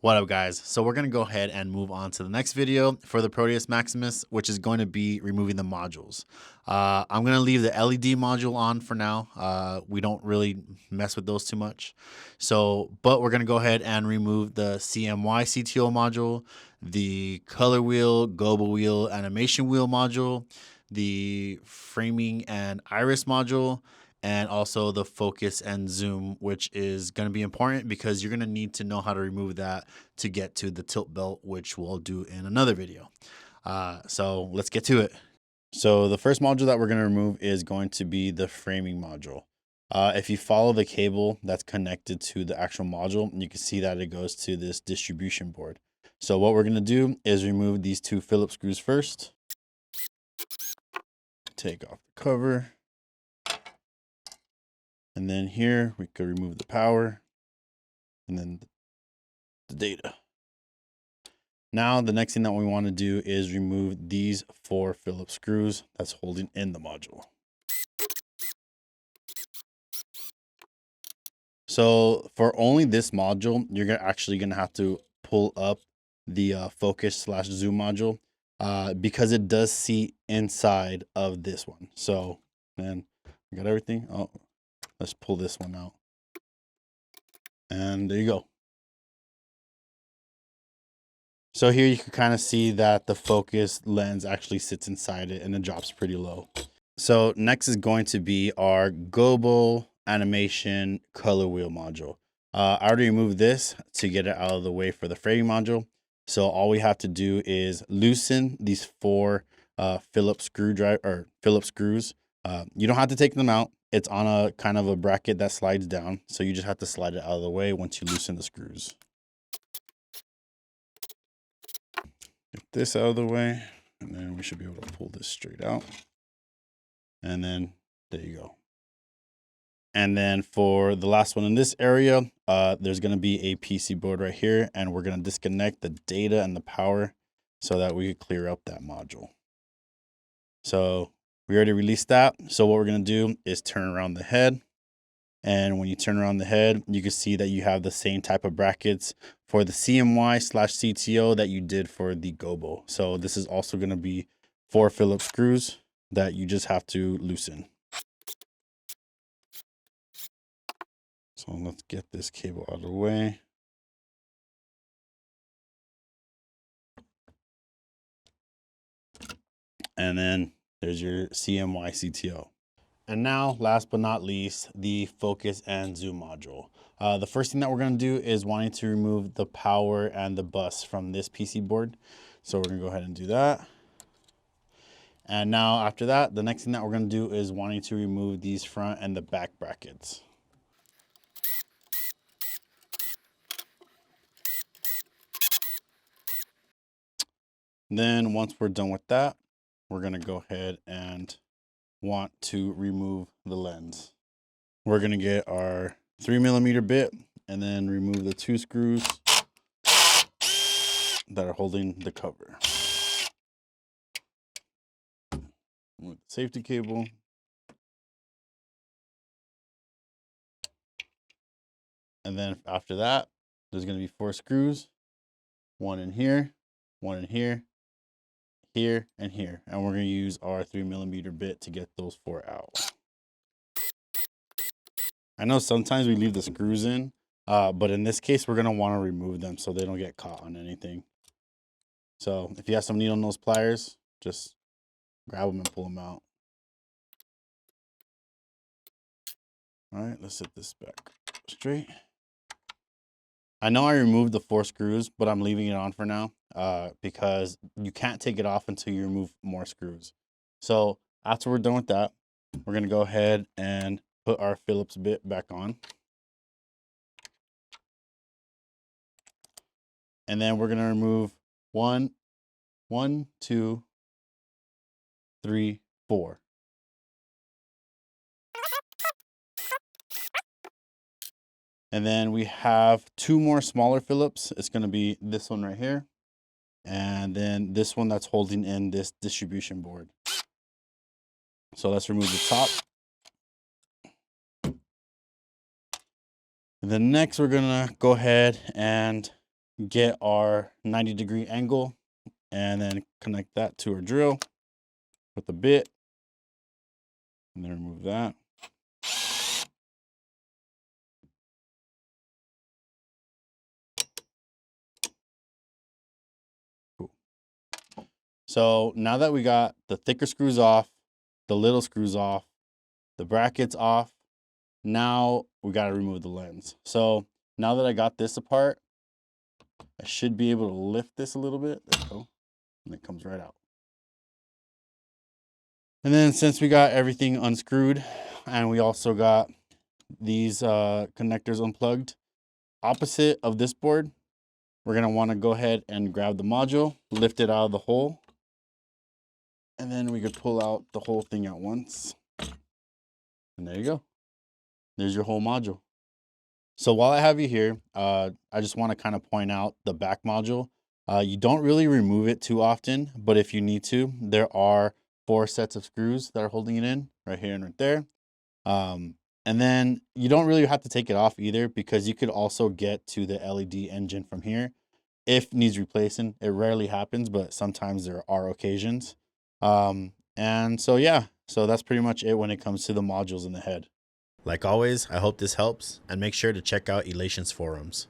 What up, guys? So we're going to go ahead and move on to the next video for the Proteus Maximus, which is going to be removing the modules. I'm going to leave the LED module on for now. We don't really mess with those too much. But we're going to go ahead and remove the CMY CTO module, the color wheel, Gobo wheel, animation wheel module, the framing and iris module, and also the focus and zoom, which is going to be important because you're going to need to know how to remove that to get to the tilt belt, which we'll do in another video. So let's get to it. So the first module that we're going to remove is going to be the framing module. If you follow the cable that's connected to the actual module, you can see that it goes to this distribution board. So what we're going to do is remove these two Phillips screws first. Take off the cover. And then here we could remove the power and then the data. Now the next thing that we want to do is remove these 4 Phillips screws that's holding in the module. So for only this module, you're actually going to have to pull up the focus/zoom module because it does see inside of this one. So then we got everything. Oh, let's pull this one out. And there you go. So here you can kind of see that the focus lens actually sits inside it and it drops pretty low. So next is going to be our Gobo animation color wheel module. I already removed this to get it out of the way for the framing module. So all we have to do is loosen these 4 Phillips screws. You don't have to take them out. It's on a kind of a bracket that slides down. So you just have to slide it out of the way once you loosen the screws. Get this out of the way, and then we should be able to pull this straight out. And then there you go. And then for the last one in this area, there's going to be a PC board right here, and we're going to disconnect the data and the power so that we could clear up that module. So we already released that. So what we're going to do is turn around the head. And when you turn around the head, you can see that you have the same type of brackets for the CMY/CTO that you did for the Gobo. So this is also going to be 4 Phillips screws that you just have to loosen. So let's get this cable out of the way. And then there's your CMY CTO. And now, last but not least, the focus and zoom module. The first thing that we're going to do is wanting to remove the power and the bus from this PC board. So we're going to go ahead and do that. And now after that, the next thing that we're going to do is wanting to remove these front and the back brackets. Then once we're done with that, we're going to go ahead and want to remove the lens. We're going to get our 3mm bit and then remove the 2 screws that are holding the cover. With the safety cable. And then after that, there's going to be 4 screws, 1 in here, 1 in here, here, and here. And we're going to use our 3mm bit to get those 4 out. I know sometimes we leave the screws in, but in this case, we're going to want to remove them so they don't get caught on anything. So if you have some needle nose pliers, just grab them and pull them out. All right, let's set this back straight. I know I removed the 4 screws, but I'm leaving it on for now because you can't take it off until you remove more screws. So after we're done with that, we're going to go ahead and put our Phillips bit back on. And then we're going to remove 1, 2, 3, 4. And then we have 2 more smaller Phillips. It's going to be this one right here. And then this one that's holding in this distribution board. So let's remove the top. And then next we're going to go ahead and get our 90-degree angle and then connect that to our drill with the bit. And then remove that. Cool. So now that we got the thicker screws off, the little screws off, the brackets off, now we got to remove the lens. So now that I got this apart, I should be able to lift this a little bit. There we go. And it comes right out. And then since we got everything unscrewed and we also got these connectors unplugged, opposite of this board, we're going to want to go ahead and grab the module, lift it out of the hole, and then we could pull out the whole thing at once. And there you go. There's your whole module. So while I have you here, I just want to kind of point out the back module. You don't really remove it too often, but if you need to, there are 4 sets of screws that are holding it in, right here and right there. And then you don't really have to take it off either, because you could also get to the LED engine from here if needs replacing. It rarely happens, but sometimes there are occasions. And so yeah, so that's pretty much it when it comes to the modules in the head. Like always, I hope this helps, and make sure to check out Elation's forums.